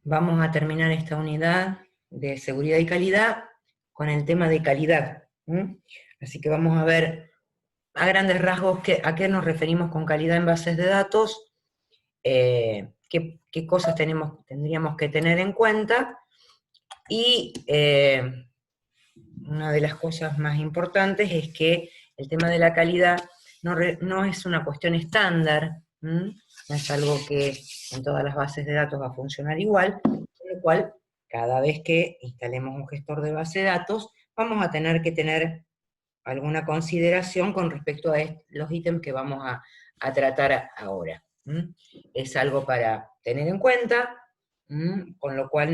Vamos a terminar esta unidad de seguridad y calidad con el tema de calidad. Así que vamos a ver a grandes rasgos a qué nos referimos con calidad en bases de datos, qué cosas tendríamos que tener en cuenta, y una de las cosas más importantes es que el tema de la calidad no es una cuestión estándar, no es algo que en todas las bases de datos va a funcionar igual, con lo cual, cada vez que instalemos un gestor de base de datos, vamos a tener que tener alguna consideración con respecto a los ítems que vamos a tratar ahora. Es algo para tener en cuenta, con lo cual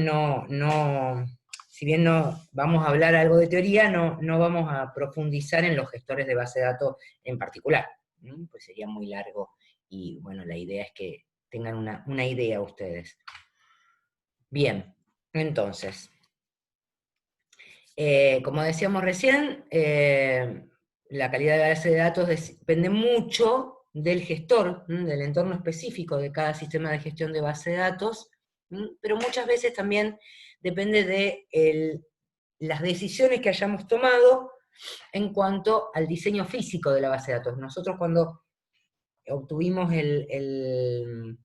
si bien no vamos a hablar algo de teoría, no vamos a profundizar en los gestores de base de datos en particular, pues sería muy largo, y bueno, la idea es que tengan una idea ustedes. Bien, entonces, como decíamos recién, la calidad de la base de datos depende mucho del gestor, del entorno específico de cada sistema de gestión de base de datos, pero muchas veces también depende de las decisiones que hayamos tomado en cuanto al diseño físico de la base de datos. Nosotros, cuando obtuvimos el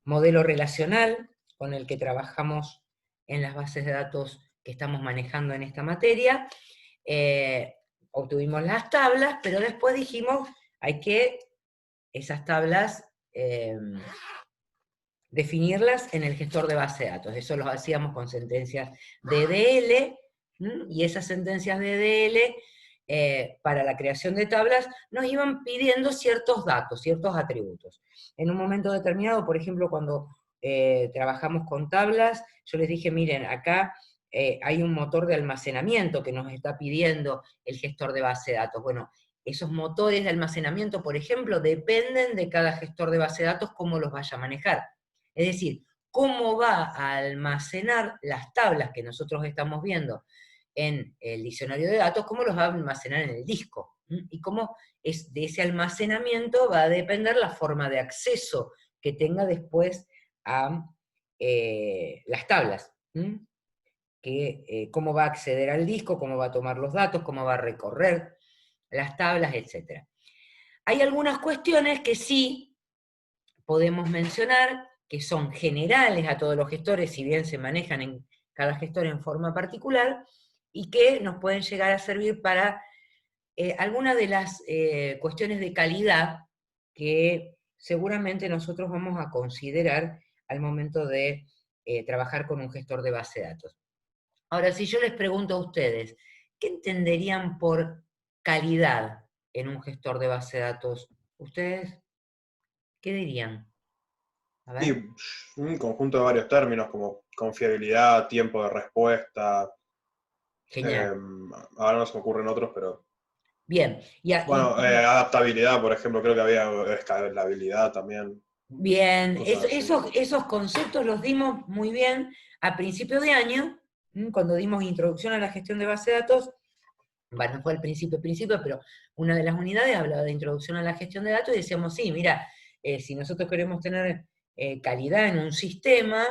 modelo relacional con el que trabajamos en las bases de datos que estamos manejando en esta materia, obtuvimos las tablas, pero después dijimos, hay que esas tablas definirlas en el gestor de base de datos. Eso lo hacíamos con sentencias de EDL, y esas sentencias de EDL, para la creación de tablas, nos iban pidiendo ciertos datos, ciertos atributos. En un momento determinado, por ejemplo, cuando trabajamos con tablas, yo les dije, miren, acá hay un motor de almacenamiento que nos está pidiendo el gestor de base de datos. Bueno, esos motores de almacenamiento, por ejemplo, dependen de cada gestor de base de datos cómo los vaya a manejar. Es decir, cómo va a almacenar las tablas que nosotros estamos viendo en el diccionario de datos, cómo los va a almacenar en el disco. Y cómo de ese almacenamiento va a depender la forma de acceso que tenga después a las tablas. Cómo va a acceder al disco, cómo va a tomar los datos, cómo va a recorrer las tablas, etc. Hay algunas cuestiones que sí podemos mencionar, que son generales a todos los gestores, si bien se manejan en cada gestor en forma particular, y que nos pueden llegar a servir para algunas de las cuestiones de calidad que seguramente nosotros vamos a considerar al momento de trabajar con un gestor de base de datos. Ahora, si yo les pregunto a ustedes, ¿qué entenderían por calidad en un gestor de base de datos? ¿Ustedes qué dirían? A Y ver. un conjunto de varios términos como confiabilidad, tiempo de respuesta, Genial. ahora no se me ocurren otros, pero Bien. bueno, adaptabilidad, por ejemplo, creo que había escalabilidad también, Bien, cosas así. esos conceptos los dimos muy bien a principio de año, cuando dimos introducción a la gestión de base de datos. Bueno, no fue al principio, pero una de las unidades hablaba de introducción a la gestión de datos, y decíamos, sí, mira, si nosotros queremos tener calidad en un sistema,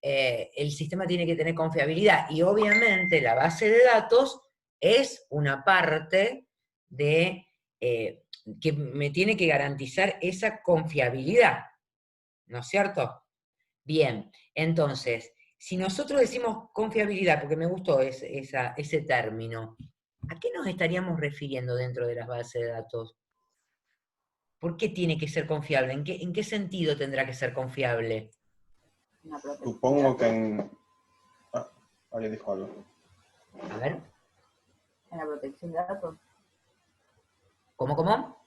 el sistema tiene que tener confiabilidad, y obviamente la base de datos es una parte de que me tiene que garantizar esa confiabilidad, ¿no es cierto? Bien, entonces, si nosotros decimos confiabilidad, porque me gustó ese término, ¿a qué nos estaríamos refiriendo dentro de las bases de datos? ¿Por qué tiene que ser confiable? ¿En qué sentido tendrá que ser confiable? Una protección de Supongo que datos. en... Ah, alguien dijo algo. A ver, En la protección de datos. ¿cómo?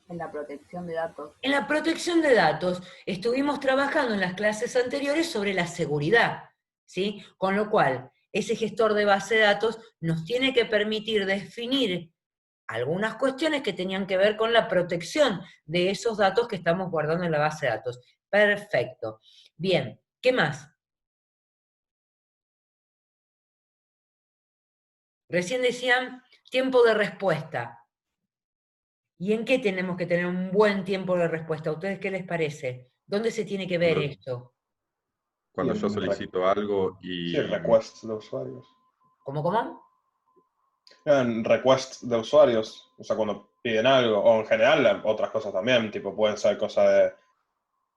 En la protección de datos. En la protección de datos estuvimos trabajando en las clases anteriores sobre la seguridad, ¿sí? Con lo cual, ese gestor de base de datos nos tiene que permitir definir algunas cuestiones que tenían que ver con la protección de esos datos que estamos guardando en la base de datos. Perfecto. Bien, ¿qué más? Recién decían tiempo de respuesta. ¿Y en qué tenemos que tener un buen tiempo de respuesta? ¿A ustedes qué les parece? ¿Dónde se tiene que ver esto? Cuando Y yo solicito algo Sí, y... requests de usuarios. ¿Cómo? En requests de usuarios, o sea, cuando piden algo, o en general otras cosas también, tipo pueden ser cosas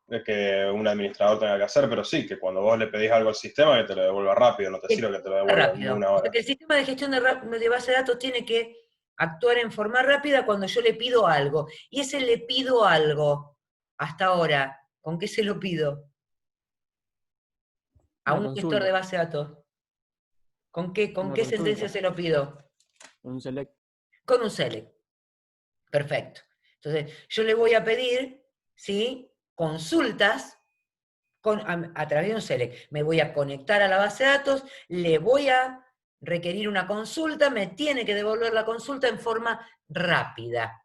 de que un administrador tenga que hacer, pero sí, que cuando vos le pedís algo al sistema que te lo devuelva rápido, no te sirve que te lo devuelva en Rápido. una hora. Porque el sistema de gestión de base de datos tiene que actuar en forma rápida cuando yo le pido algo. Y ese le pido algo, hasta ahora, ¿con qué se lo pido? A Una un gestor consulta. de base de datos. ¿Con qué Una sentencia consulta. se lo pido? Un select. Con un select. Perfecto. Entonces, yo le voy a pedir, ¿sí?, consultas a través de un select. Me voy a conectar a la base de datos, le voy a requerir una consulta, me tiene que devolver la consulta en forma rápida.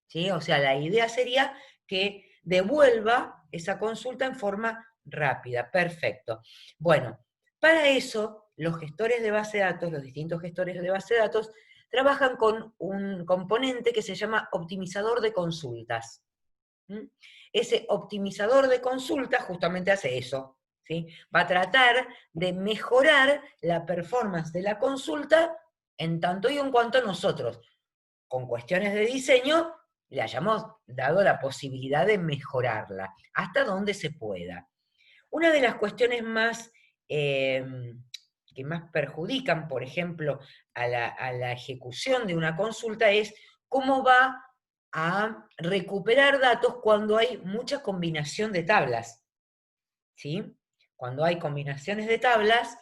¿Sí? O sea, la idea sería que devuelva esa consulta en forma rápida. Perfecto. Bueno, para eso, los gestores de base de datos, los distintos gestores de base de datos, trabajan con un componente que se llama optimizador de consultas. Ese optimizador de consultas justamente hace eso, ¿sí? Va a tratar de mejorar la performance de la consulta en tanto y en cuanto nosotros, con cuestiones de diseño, le hayamos dado la posibilidad de mejorarla, hasta donde se pueda. Una de las cuestiones más que más perjudican, por ejemplo, a la ejecución de una consulta es cómo va a recuperar datos cuando hay mucha combinación de tablas, ¿sí? Cuando hay combinaciones de tablas,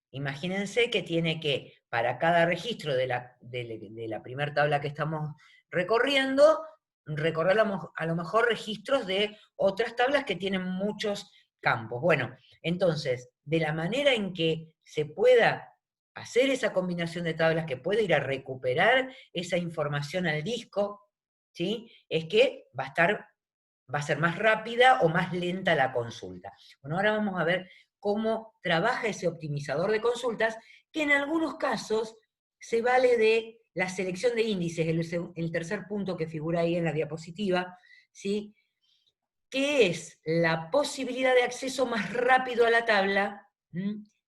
imagínense que tiene que, para cada registro de la primera tabla que estamos recorriendo, recorrer a lo mejor registros de otras tablas que tienen muchos campos. Bueno, entonces, de la manera en que se pueda hacer esa combinación de tablas, que pueda ir a recuperar esa información al disco, ¿sí?, es que va a ser más rápida o más lenta la consulta. Bueno, ahora vamos a ver cómo trabaja ese optimizador de consultas, que en algunos casos se vale de la selección de índices, el tercer punto que figura ahí en la diapositiva, ¿sí?, que es la posibilidad de acceso más rápido a la tabla,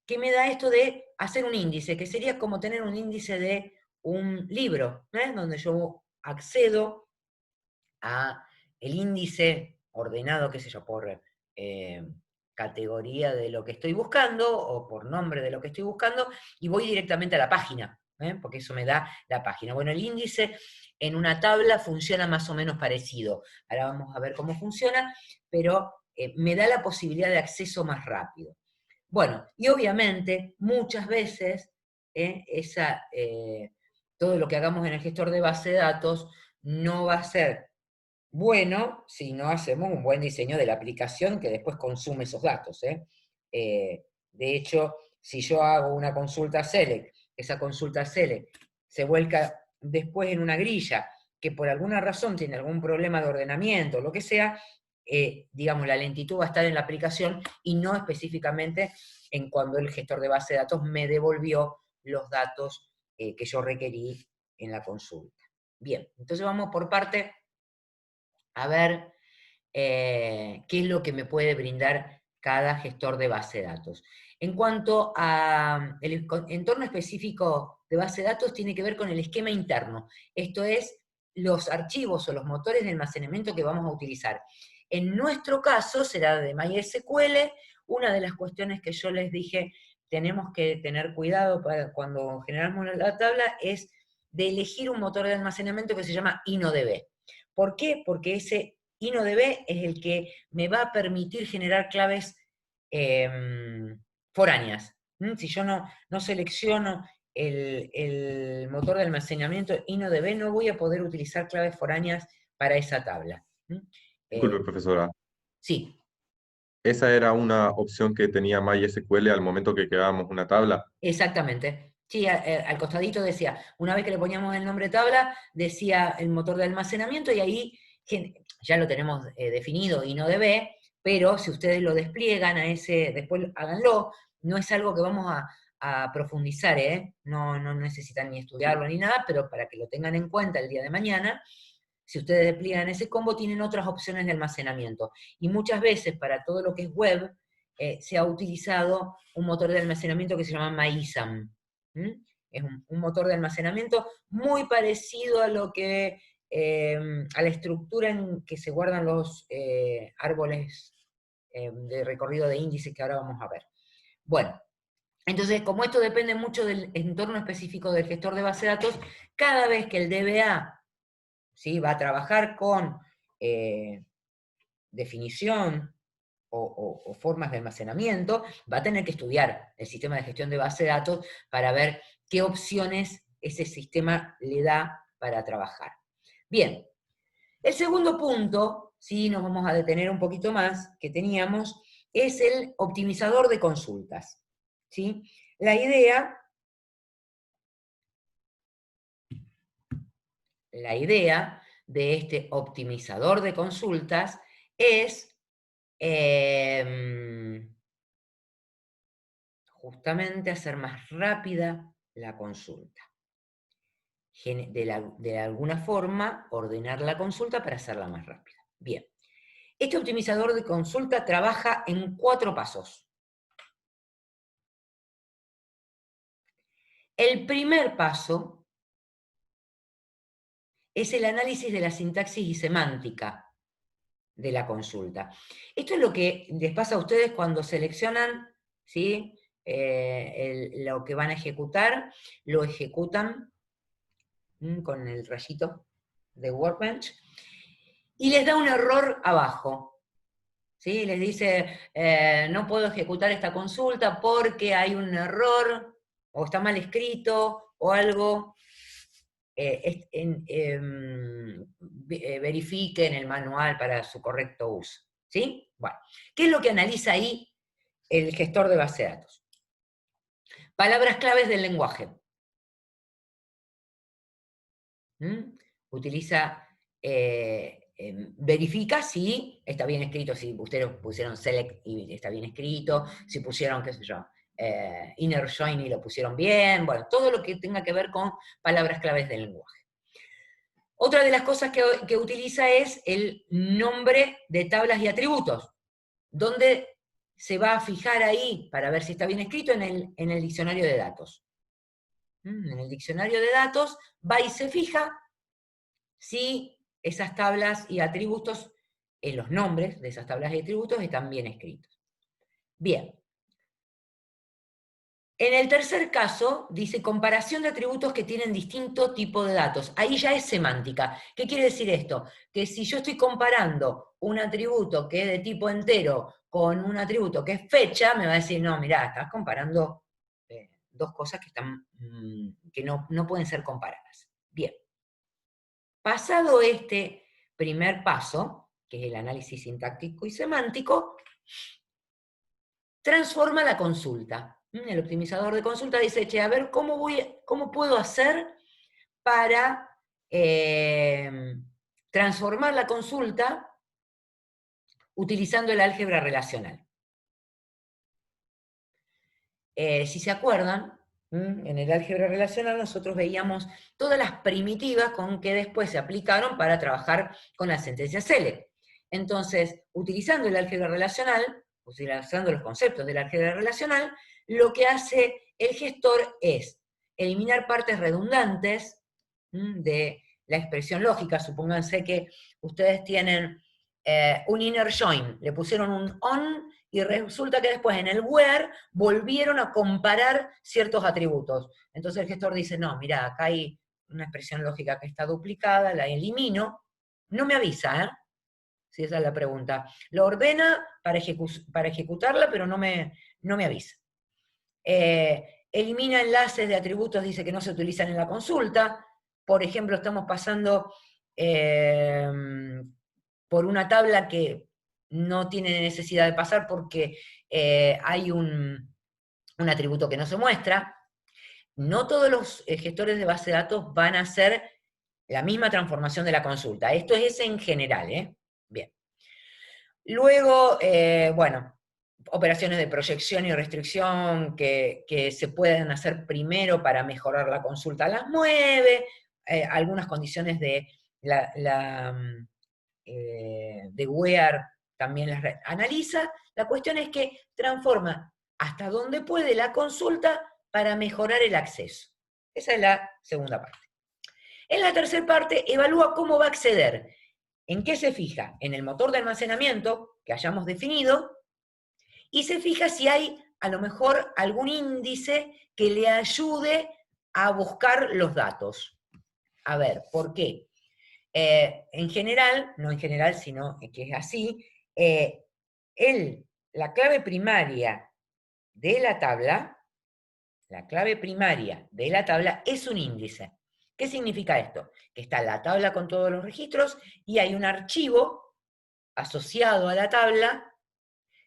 que me da esto de hacer un índice, que sería como tener un índice de un libro, donde yo accedo a el índice ordenado, qué sé yo, por categoría de lo que estoy buscando, o por nombre de lo que estoy buscando, y voy directamente a la página, porque eso me da la página. Bueno, el índice en una tabla funciona más o menos parecido. Ahora vamos a ver cómo funciona, pero me da la posibilidad de acceso más rápido. Bueno, y obviamente, muchas veces, todo lo que hagamos en el gestor de base de datos no va a ser bueno si no hacemos un buen diseño de la aplicación que después consume esos datos. De hecho, si yo hago una consulta select, esa consulta select se vuelca después en una grilla que por alguna razón tiene algún problema de ordenamiento, lo que sea, digamos, la lentitud va a estar en la aplicación y no específicamente en cuando el gestor de base de datos me devolvió los datos que yo requerí en la consulta. Bien, entonces vamos por parte a ver qué es lo que me puede brindar cada gestor de base de datos. En cuanto al entorno específico de base de datos, tiene que ver con el esquema interno. Esto es, los archivos o los motores de almacenamiento que vamos a utilizar. En nuestro caso será de MySQL. Una de las cuestiones que yo les dije tenemos que tener cuidado cuando generamos la tabla es de elegir un motor de almacenamiento que se llama InnoDB. ¿Por qué? Porque ese InnoDB es el que me va a permitir generar claves foráneas. Si yo no selecciono el motor de almacenamiento InnoDB, no voy a poder utilizar claves foráneas para esa tabla. Disculpe, profesora. Sí. ¿Esa era una opción que tenía MySQL al momento que creábamos una tabla? Exactamente. Sí, al costadito decía, una vez que le poníamos el nombre tabla, decía el motor de almacenamiento y ahí ya lo tenemos definido y no debe, pero si ustedes lo despliegan a ese, después háganlo, no es algo que vamos a profundizar, no necesitan ni estudiarlo ni nada, pero para que lo tengan en cuenta el día de mañana, si ustedes despliegan ese combo, tienen otras opciones de almacenamiento. Y muchas veces para todo lo que es web, se ha utilizado un motor de almacenamiento que se llama MyISAM. Es un motor de almacenamiento muy parecido a lo que, a la estructura en que se guardan los árboles de recorrido de índices que ahora vamos a ver. Bueno, entonces, como esto depende mucho del entorno específico del gestor de base de datos, cada vez que el DBA, ¿sí?, va a trabajar con definición o formas de almacenamiento, va a tener que estudiar el sistema de gestión de base de datos para ver qué opciones ese sistema le da para trabajar. Bien, el segundo punto, sí, nos vamos a detener un poquito más, que teníamos, es el optimizador de consultas. ¿Sí? La idea de este optimizador de consultas es justamente hacer más rápida la consulta. De alguna forma, ordenar la consulta para hacerla más rápida. Bien. Este optimizador de consulta trabaja en 4 pasos. El primer paso es el análisis de la sintaxis y semántica de la consulta. Esto es lo que les pasa a ustedes cuando seleccionan, ¿sí?, lo que van a ejecutar, lo ejecutan con el rayito de Workbench, y les da un error abajo. ¿Sí? Les dice, no puedo ejecutar esta consulta porque hay un error, o está mal escrito, o algo. Verifique en el manual para su correcto uso. ¿Sí? Bueno, ¿qué es lo que analiza ahí el gestor de base de datos? Palabras claves del lenguaje. Utiliza, verifica si está bien escrito, si ustedes pusieron select y está bien escrito, si pusieron, qué sé yo, inner join y lo pusieron bien, bueno, todo lo que tenga que ver con palabras claves del lenguaje. Otra de las cosas que utiliza es el nombre de tablas y atributos, donde se va a fijar ahí, para ver si está bien escrito, en el diccionario de datos. En el diccionario de datos va y se fija si esas tablas y atributos, en los nombres de esas tablas y atributos, están bien escritos. Bien. En el tercer caso, dice comparación de atributos que tienen distinto tipo de datos. Ahí ya es semántica. ¿Qué quiere decir esto? Que si yo estoy comparando un atributo que es de tipo entero con un atributo que es fecha, me va a decir, no, mirá, estás comparando dos cosas que, que no pueden ser comparadas. Bien. Pasado este primer paso, que es el análisis sintáctico y semántico, transforma la consulta. El optimizador de consulta dice, che, a ver, ¿cómo puedo hacer para transformar la consulta utilizando el álgebra relacional? Si se acuerdan, en el álgebra relacional nosotros veíamos todas las primitivas con que después se aplicaron para trabajar con la sentencia select. Entonces, utilizando el álgebra relacional, utilizando los conceptos del álgebra relacional, lo que hace el gestor es eliminar partes redundantes de la expresión lógica. Supónganse que ustedes tienen un inner join, le pusieron un on, y resulta que después en el where volvieron a comparar ciertos atributos. Entonces el gestor dice, no, mira, acá hay una expresión lógica que está duplicada, la elimino, no me avisa, ¿eh? Si esa es la pregunta. Lo ordena para ejecutarla, pero no me avisa. Elimina enlaces de atributos, dice que no se utilizan en la consulta. Por ejemplo, estamos pasando por una tabla que no tiene necesidad de pasar porque hay un atributo que no se muestra. No todos los gestores de base de datos van a hacer la misma transformación de la consulta. Esto es en general, ¿eh? Bien. Luego, bueno, operaciones de proyección y restricción que se pueden hacer primero para mejorar la consulta las mueve, algunas condiciones de where también las analiza. La cuestión es que transforma hasta donde puede la consulta para mejorar el acceso. Esa es la segunda parte. En la tercera parte, evalúa cómo va a acceder. ¿En qué se fija? En el motor de almacenamiento que hayamos definido, y se fija si hay a lo mejor algún índice que le ayude a buscar los datos. A ver, ¿por qué? En general, no en general, sino que es así, la clave primaria de la tabla es un índice. ¿Qué significa esto? Que está la tabla con todos los registros y hay un archivo asociado a la tabla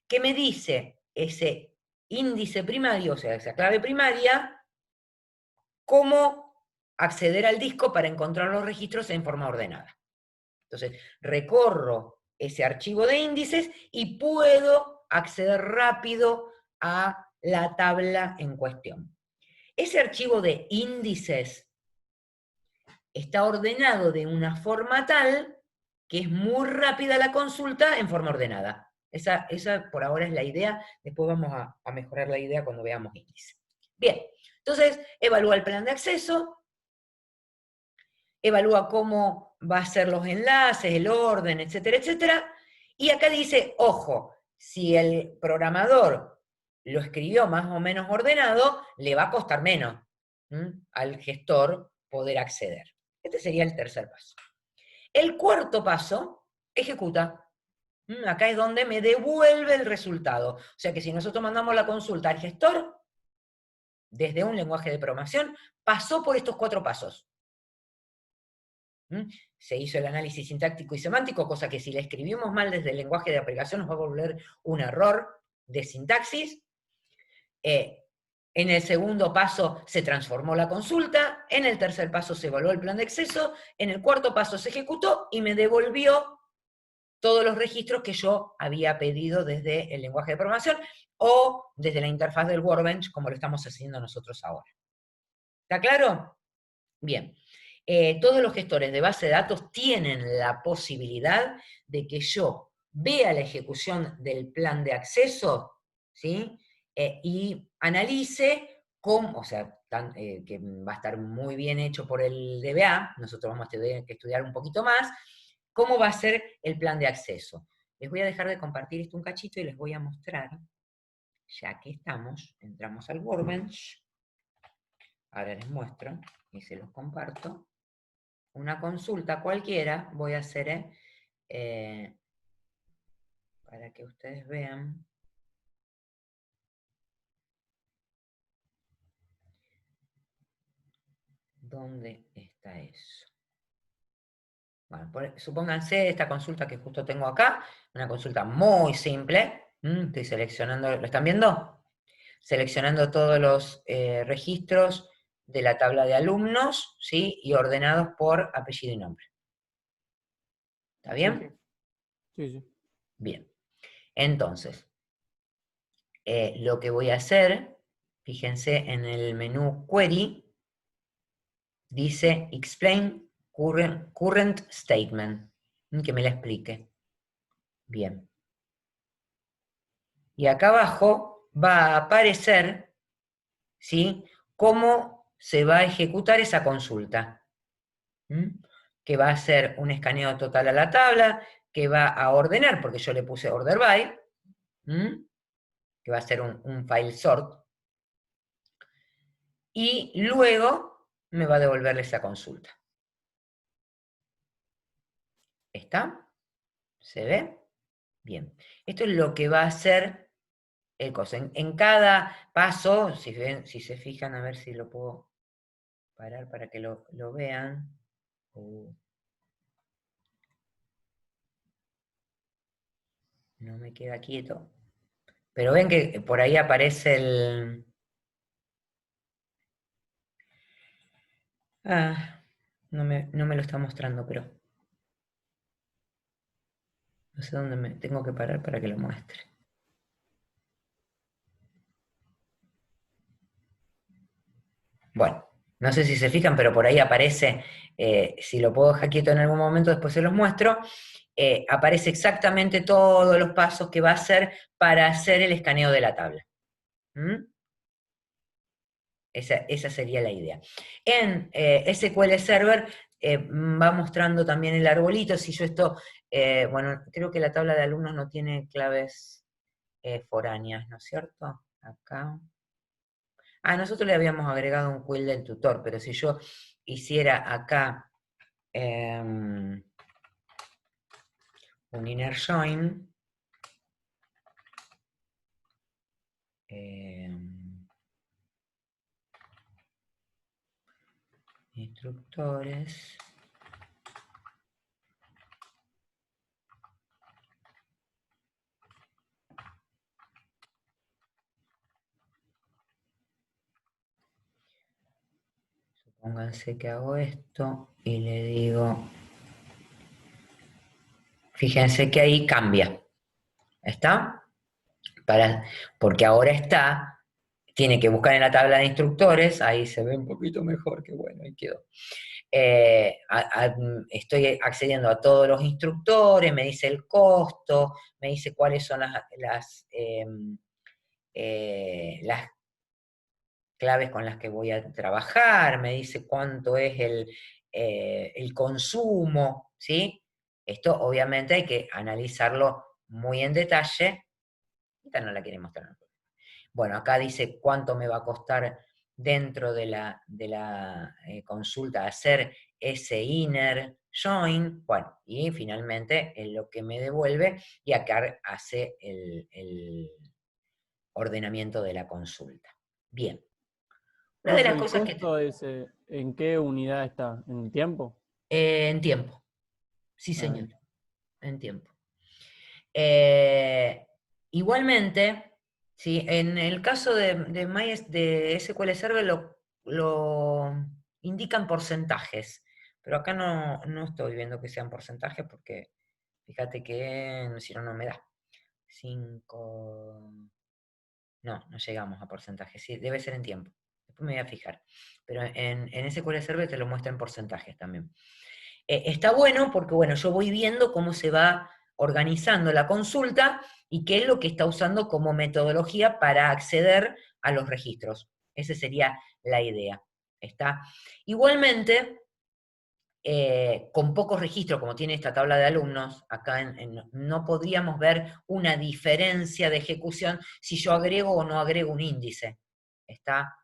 que me dice ese índice primario, o sea, esa clave primaria, cómo acceder al disco para encontrar los registros en forma ordenada. Entonces, recorro ese archivo de índices y puedo acceder rápido a la tabla en cuestión. Ese archivo de índices está ordenado de una forma tal que es muy rápida la consulta en forma ordenada. Esa por ahora es la idea, después vamos a mejorar la idea cuando veamos índice. Bien, entonces evalúa el plan de acceso, evalúa cómo va a ser los enlaces, el orden, etcétera, etcétera, y acá dice, ojo, si el programador lo escribió más o menos ordenado, le va a costar menos al gestor poder acceder. Este sería el tercer paso. El cuarto paso, ejecuta. Acá es donde me devuelve el resultado. O sea que si nosotros mandamos la consulta al gestor, desde un lenguaje de programación, pasó por estos 4 pasos. Se hizo el análisis sintáctico y semántico, cosa que si le escribimos mal desde el lenguaje de aplicación nos va a volver un error de sintaxis. En el segundo paso se transformó la consulta, en el tercer paso se evaluó el plan de acceso, en el cuarto paso se ejecutó y me devolvió todos los registros que yo había pedido desde el lenguaje de programación o desde la interfaz del Workbench, como lo estamos haciendo nosotros ahora. ¿Está claro? Bien. Todos los gestores de base de datos tienen la posibilidad de que yo vea la ejecución del plan de acceso, ¿sí? Y analice cómo, o sea, que va a estar muy bien hecho por el DBA, nosotros vamos a tener que estudiar un poquito más, cómo va a ser el plan de acceso. Les voy a dejar de compartir esto un cachito y les voy a mostrar, ya que entramos al Workbench, ahora les muestro y se los comparto. Una consulta cualquiera voy a hacer para que ustedes vean. ¿Dónde está eso? Bueno, supónganse esta consulta que justo tengo acá, una consulta muy simple. Estoy seleccionando, ¿lo están viendo? Seleccionando todos los registros de la tabla de alumnos, ¿sí? Y ordenados por apellido y nombre. ¿Está bien? Sí, sí. Bien. Entonces, lo que voy a hacer, fíjense en el menú Query, dice Explain Current Statement, que me la explique. Bien. Y acá abajo va a aparecer, ¿sí?, cómo se va a ejecutar esa consulta. Que va a hacer un escaneo total a la tabla, que va a ordenar, porque yo le puse order by, que va a ser un file sort, y luego me va a devolverle esa consulta. ¿Está? ¿Se ve? Bien. Esto es lo que va a hacer el coso. En cada paso, si se fijan, a ver si lo puedo parar para que lo vean. No me queda quieto. Pero ven que por ahí aparece el... no me lo está mostrando, pero... no sé dónde me tengo que parar para que lo muestre. Bueno, no sé si se fijan, pero por ahí aparece, si lo puedo dejar quieto en algún momento, después se los muestro, aparece exactamente todos los pasos que va a hacer para hacer el escaneo de la tabla. ¿Mm? Esa sería la idea. En SQL Server va mostrando también el arbolito. Si yo esto, bueno, creo que la tabla de alumnos no tiene claves foráneas, ¿no es cierto? Acá. Nosotros le habíamos agregado un quill del tutor, pero si yo hiciera acá un inner join, instructores, pónganse que hago esto y le digo, fíjense que ahí cambia, ¿está? Porque ahora está, tiene que buscar en la tabla de instructores, ahí se ve un poquito mejor, que bueno, ahí quedó. Estoy accediendo a todos los instructores, me dice el costo, me dice cuáles son las claves con las que voy a trabajar, me dice cuánto es el consumo, ¿sí? Esto obviamente hay que analizarlo muy en detalle. Esta no la quiere mostrar. Bueno, acá dice cuánto me va a costar dentro de la consulta hacer ese inner join, bueno, y finalmente es lo que me devuelve, y acá hace el ordenamiento de la consulta. Bien. Una de las ¿El cosas costo es, en qué unidad está? ¿En tiempo? en tiempo. Sí, Ah, señor. En tiempo. Igualmente, ¿sí? En el caso de SQL Server lo indican porcentajes, pero acá no estoy viendo que sean porcentajes porque fíjate que si no, no me da. 5... No llegamos a porcentajes, sí, debe ser en tiempo. Después me voy a fijar. Pero en SQL Server te lo muestra en porcentajes también. Está bueno porque, bueno, yo voy viendo cómo se va organizando la consulta y qué es lo que está usando como metodología para acceder a los registros. Esa sería la idea. ¿Está? Igualmente, con pocos registros, como tiene esta tabla de alumnos, acá no podríamos ver una diferencia de ejecución si yo agrego o no agrego un índice. ¿Está?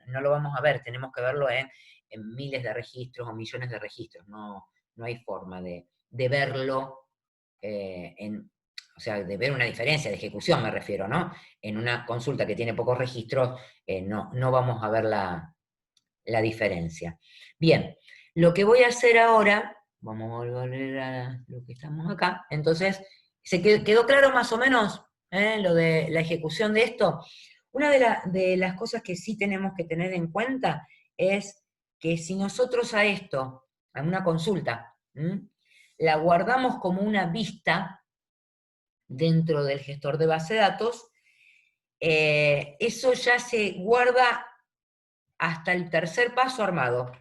No lo vamos a ver, tenemos que verlo en miles de registros o millones de registros. No hay forma de verlo, o sea, de ver una diferencia de ejecución, me refiero, ¿no? En una consulta que tiene pocos registros, no vamos a ver la diferencia. Bien, lo que voy a hacer ahora, vamos a volver a lo que estamos acá, entonces, ¿se quedó claro más o menos lo de la ejecución de esto? Una de las cosas que sí tenemos que tener en cuenta es que si nosotros a esto, a una consulta, la guardamos como una vista dentro del gestor de base de datos, eso ya se guarda hasta el tercer paso armado.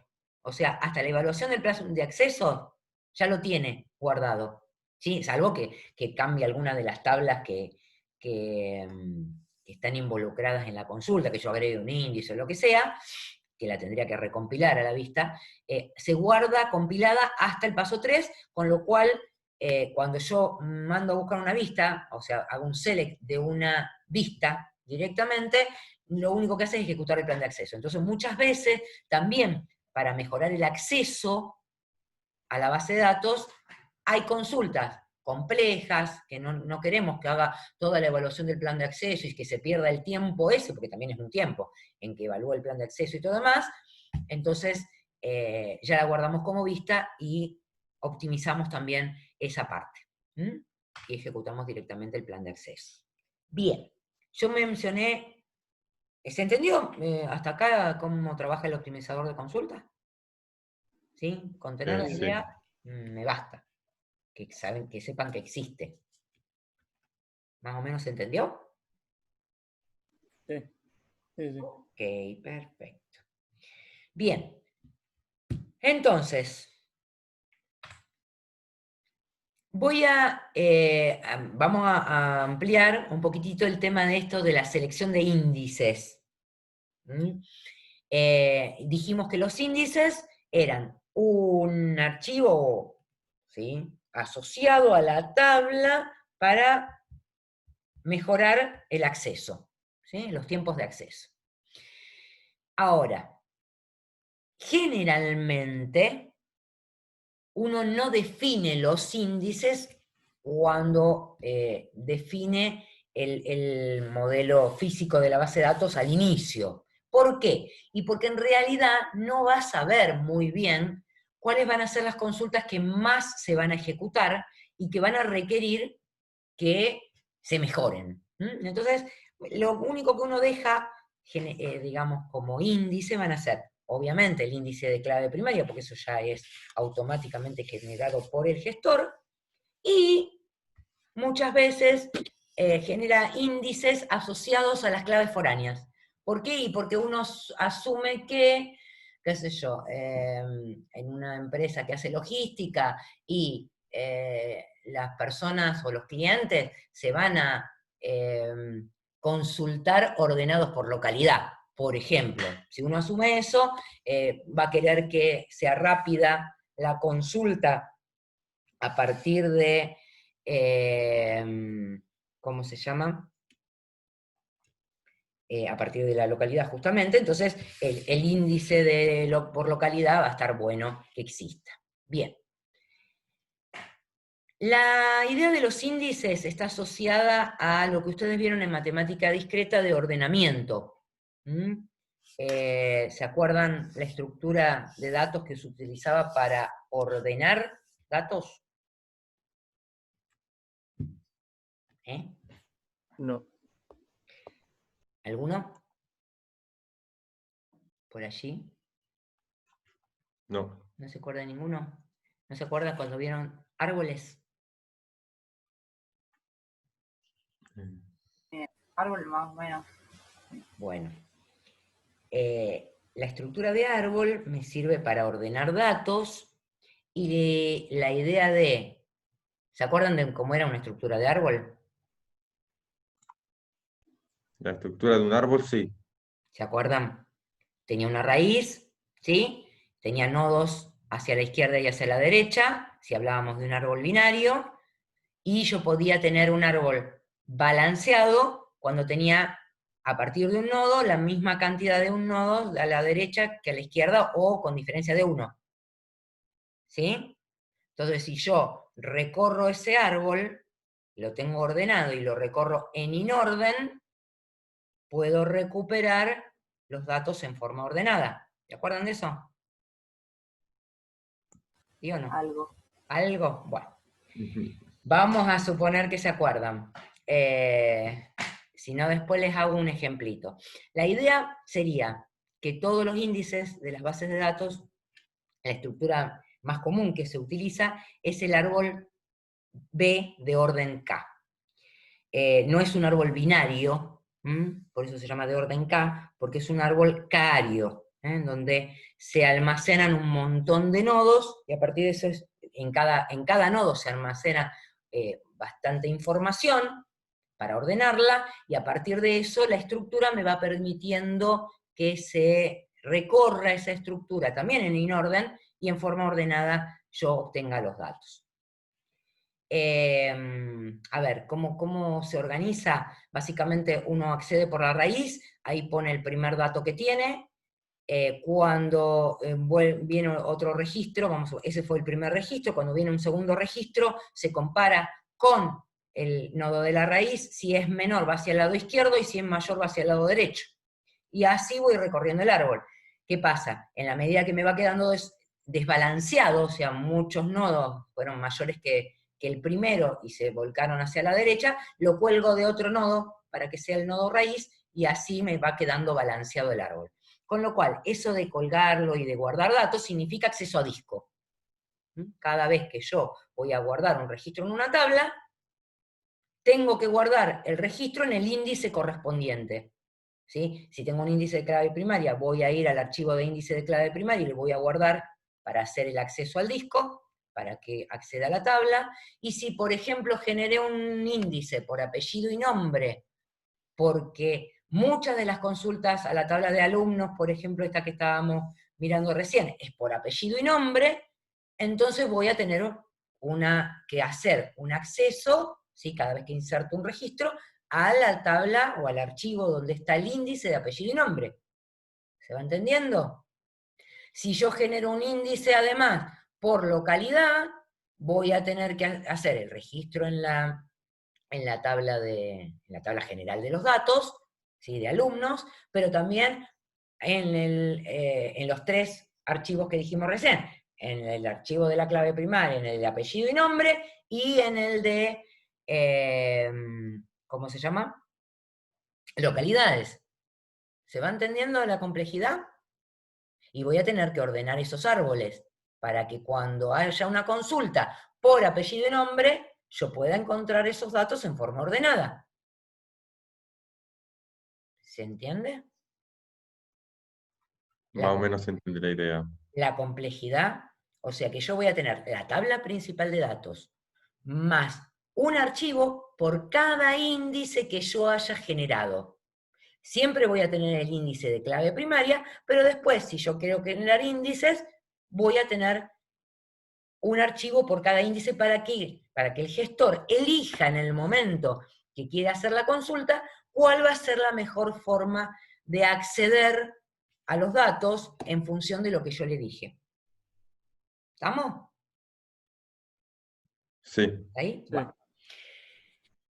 O sea, hasta la evaluación del plazo de acceso ya lo tiene guardado. ¿Sí? Salvo que cambie alguna de las tablas que están involucradas en la consulta, que yo agregue un índice o lo que sea, que la tendría que recompilar a la vista, se guarda compilada hasta el paso 3, con lo cual cuando yo mando a buscar una vista, o sea, hago un select de una vista directamente, lo único que hace es ejecutar el plan de acceso. Entonces, muchas veces, también, para mejorar el acceso a la base de datos, hay consultas complejas, que no queremos que haga toda la evaluación del plan de acceso y que se pierda el tiempo ese, porque también es un tiempo en que evalúa el plan de acceso y todo demás. Entonces, ya la guardamos como vista y optimizamos también esa parte. Y ejecutamos directamente el plan de acceso. Bien, yo mencioné. ¿Se entendió hasta acá cómo trabaja el optimizador de consulta? ¿Sí? Con tener la Sí. idea me basta. Que sepan que existe. ¿Más o menos se entendió? sí, sí, sí. Ok, perfecto. Bien. Entonces, Vamos a ampliar un poquitito el tema de esto de la selección de índices. ¿Mm? Dijimos que los índices eran un archivo, ¿sí?, asociado a la tabla para mejorar el acceso, ¿sí?, los tiempos de acceso. Ahora, generalmente uno no define los índices cuando define el modelo físico de la base de datos al inicio. ¿Por qué? Y porque en realidad no vas a saber muy bien cuáles van a ser las consultas que más se van a ejecutar y que van a requerir que se mejoren. Entonces, lo único que uno deja, digamos, como índice van a ser, obviamente, el índice de clave primaria, porque eso ya es automáticamente generado por el gestor, y muchas veces genera índices asociados a las claves foráneas. ¿Por qué? Y porque uno asume que, qué sé yo, en una empresa que hace logística y las personas o los clientes se van a consultar ordenados por localidad. Por ejemplo, si uno asume eso, va a querer que sea rápida la consulta a partir de, ¿cómo se llama? A partir de la localidad justamente, entonces el índice por localidad va a estar bueno que exista. Bien. La idea de los índices está asociada a lo que ustedes vieron en matemática discreta de ordenamiento. ¿Se acuerdan la estructura de datos que se utilizaba para ordenar datos? No. ¿Alguno? ¿Por allí? No. ¿No se acuerda de ninguno? ¿No se acuerdan cuando vieron árboles? Árbol más o menos. Bueno, la estructura de árbol me sirve para ordenar datos y la idea de, ¿se acuerdan de cómo era una estructura de árbol? La estructura de un árbol, sí. ¿Se acuerdan? Tenía una raíz, ¿sí? Tenía nodos hacia la izquierda y hacia la derecha, si hablábamos de un árbol binario, y yo podía tener un árbol balanceado cuando tenía a partir de un nodo la misma cantidad de un nodo a la derecha que a la izquierda o con diferencia de 1. ¿Sí? Entonces, si yo recorro ese árbol, lo tengo ordenado y lo recorro en inorden, puedo recuperar los datos en forma ordenada. ¿Se acuerdan de eso? ¿Sí o no? Algo. ¿Algo? Bueno. Vamos a suponer que se acuerdan. Si no, después les hago un ejemplito. La idea sería que todos los índices de las bases de datos, la estructura más común que se utiliza es el árbol B de orden K. No es un árbol binario, por eso se llama de orden K, porque es un árbol k-ario, en donde se almacenan un montón de nodos, y a partir de eso en cada nodo se almacena bastante información para ordenarla, y a partir de eso la estructura me va permitiendo que se recorra esa estructura también en inorden, y en forma ordenada yo obtenga los datos. A ver, ¿cómo se organiza? Básicamente uno accede por la raíz, ahí pone el primer dato que tiene, cuando viene otro registro, ese fue el primer registro, cuando viene un segundo registro, se compara con el nodo de la raíz, si es menor va hacia el lado izquierdo y si es mayor va hacia el lado derecho. Y así voy recorriendo el árbol. ¿Qué pasa? En la medida que me va quedando desbalanceado, o sea, muchos nodos fueron mayores que el primero y se volcaron hacia la derecha, lo cuelgo de otro nodo para que sea el nodo raíz y así me va quedando balanceado el árbol. Con lo cual, eso de colgarlo y de guardar datos significa acceso a disco. Cada vez que yo voy a guardar un registro en una tabla, tengo que guardar el registro en el índice correspondiente. ¿Sí? Si tengo un índice de clave primaria, voy a ir al archivo de índice de clave primaria y lo voy a guardar para hacer el acceso al disco. para que acceda a la tabla, y si, por ejemplo, generé un índice por apellido y nombre, porque muchas de las consultas a la tabla de alumnos, por ejemplo, esta que estábamos mirando recién, es por apellido y nombre, entonces voy a tener que hacer un acceso, ¿sí? Cada vez que inserto un registro, a la tabla o al archivo donde está el índice de apellido y nombre. ¿Se va entendiendo? Si yo genero un índice además por localidad, voy a tener que hacer el registro en la tabla general de los datos, ¿sí? De alumnos, pero también en los 3 archivos que dijimos recién, en el archivo de la clave primaria, en el de apellido y nombre, y en el de, ¿cómo se llama? Localidades. ¿Se va entendiendo la complejidad? Y voy a tener que ordenar esos árboles para que cuando haya una consulta por apellido y nombre, yo pueda encontrar esos datos en forma ordenada. ¿Se entiende? Más o menos entiende la idea. La complejidad, o sea que yo voy a tener la tabla principal de datos, más un archivo por cada índice que yo haya generado. Siempre voy a tener el índice de clave primaria, pero después, si yo quiero generar índices, voy a tener un archivo por cada índice para que el gestor elija en el momento que quiera hacer la consulta cuál va a ser la mejor forma de acceder a los datos en función de lo que yo le dije. ¿Estamos? Sí. ¿Ahí? Sí. Bueno.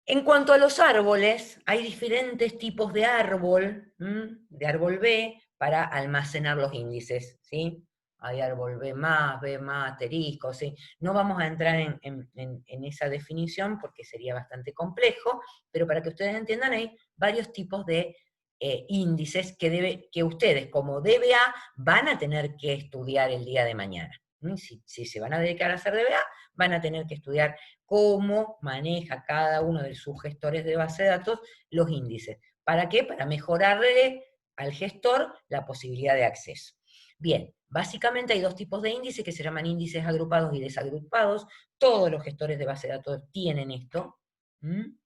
En cuanto a los árboles, hay diferentes tipos de árbol B, para almacenar los índices, ¿sí? Hay árbol B+, asterisco, ¿sí? No vamos a entrar en esa definición porque sería bastante complejo, pero para que ustedes entiendan, hay varios tipos de índices que ustedes, como DBA, van a tener que estudiar el día de mañana. Si se van a dedicar a hacer DBA, van a tener que estudiar cómo maneja cada uno de sus gestores de base de datos los índices. ¿Para qué? Para mejorarle al gestor la posibilidad de acceso. Bien, básicamente hay 2 tipos de índices que se llaman índices agrupados y desagrupados. Todos los gestores de base de datos tienen esto. En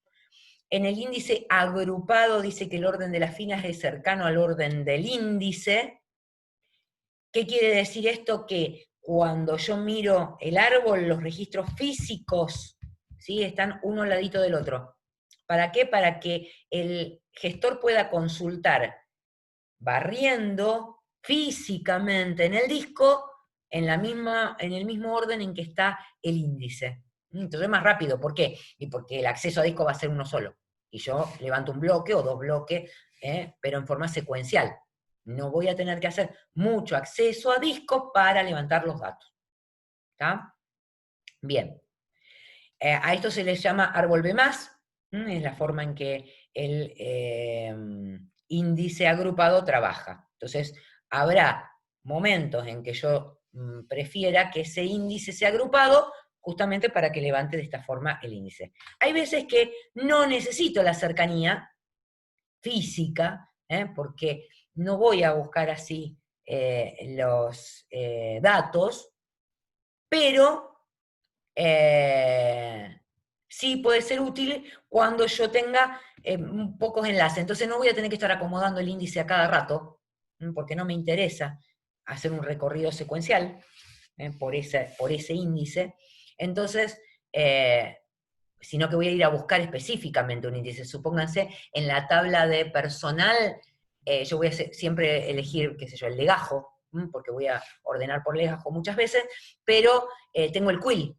el índice agrupado dice que el orden de las filas es cercano al orden del índice. ¿Qué quiere decir esto? Que cuando yo miro el árbol, los registros físicos, ¿sí? Están uno al ladito del otro. ¿Para qué? Para que el gestor pueda consultar barriendo físicamente en el disco en el mismo orden en que está el índice. Entonces es más rápido. ¿Por qué? Y porque el acceso a disco va a ser uno solo. Y yo levanto un bloque o 2 bloques, pero en forma secuencial. No voy a tener que hacer mucho acceso a disco para levantar los datos. ¿Está? Bien. A esto se les llama árbol B+, es la forma en que el índice agrupado trabaja. Entonces, habrá momentos en que yo prefiera que ese índice sea agrupado justamente para que levante de esta forma el índice. Hay veces que no necesito la cercanía física, porque no voy a buscar así los datos, pero sí puede ser útil cuando yo tenga pocos enlaces. Entonces no voy a tener que estar acomodando el índice a cada rato, porque no me interesa hacer un recorrido secuencial por ese índice. Entonces, sino que voy a ir a buscar específicamente un índice. Supónganse, en la tabla de personal, yo voy a siempre elegir, qué sé yo, el legajo, porque voy a ordenar por legajo muchas veces, pero tengo el quill,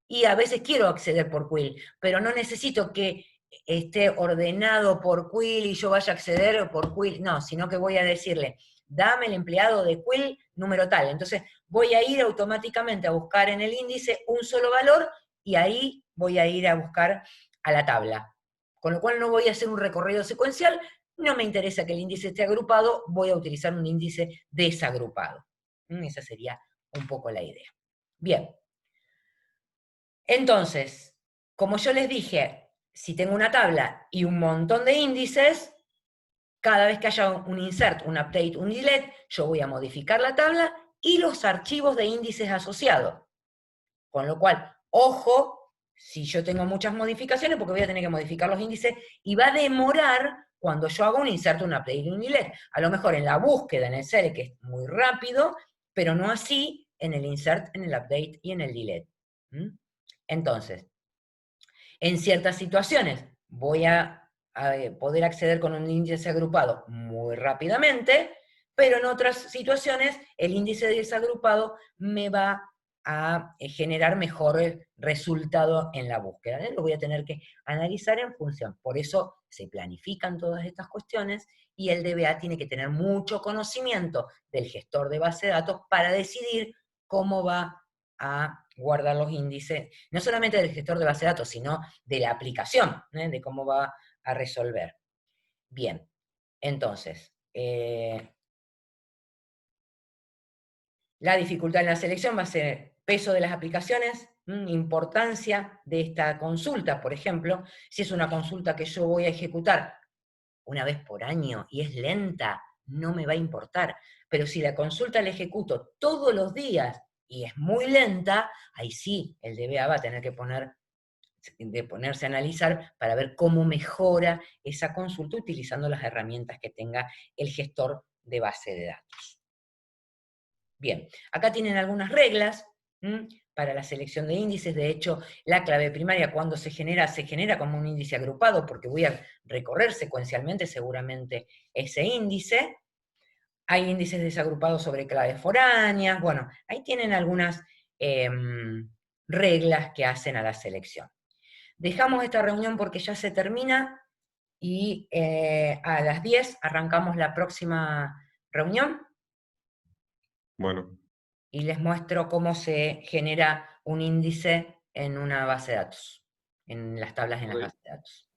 y a veces quiero acceder por quill, pero no necesito que esté ordenado por quill y yo vaya a acceder por quill, no, sino que voy a decirle, dame el empleado de quill número tal. Entonces voy a ir automáticamente a buscar en el índice un solo valor, y ahí voy a ir a buscar a la tabla. Con lo cual no voy a hacer un recorrido secuencial, no me interesa que el índice esté agrupado, voy a utilizar un índice desagrupado. Esa sería un poco la idea. Bien. Entonces, como yo les dije, si tengo una tabla y un montón de índices, cada vez que haya un insert, un update, un delete, yo voy a modificar la tabla y los archivos de índices asociados. Con lo cual, ojo, si yo tengo muchas modificaciones, porque voy a tener que modificar los índices, y va a demorar cuando yo hago un insert, un update y un delete. A lo mejor en la búsqueda, en el select, que es muy rápido, pero no así en el insert, en el update y en el delete. Entonces, en ciertas situaciones voy a poder acceder con un índice agrupado muy rápidamente, pero en otras situaciones el índice desagrupado me va a generar mejor resultado en la búsqueda. Lo voy a tener que analizar en función. Por eso se planifican todas estas cuestiones y el DBA tiene que tener mucho conocimiento del gestor de base de datos para decidir cómo va a guardar los índices, no solamente del gestor de base de datos, sino de la aplicación, de cómo va a resolver. Bien, entonces, la dificultad en la selección va a ser peso de las aplicaciones, importancia de esta consulta, por ejemplo, si es una consulta que yo voy a ejecutar una vez por año y es lenta, no me va a importar, pero si la consulta la ejecuto todos los días y es muy lenta, ahí sí, el DBA va a tener que ponerse a analizar para ver cómo mejora esa consulta utilizando las herramientas que tenga el gestor de base de datos. Bien, acá tienen algunas reglas para la selección de índices. De hecho, la clave primaria cuando se genera como un índice agrupado, porque voy a recorrer secuencialmente seguramente ese índice. Hay índices desagrupados sobre claves foráneas. Bueno, ahí tienen algunas reglas que hacen a la selección. Dejamos esta reunión porque ya se termina y a las 10 arrancamos la próxima reunión. Bueno, Y les muestro cómo se genera un índice en una base de datos, en las tablas en las bases de datos.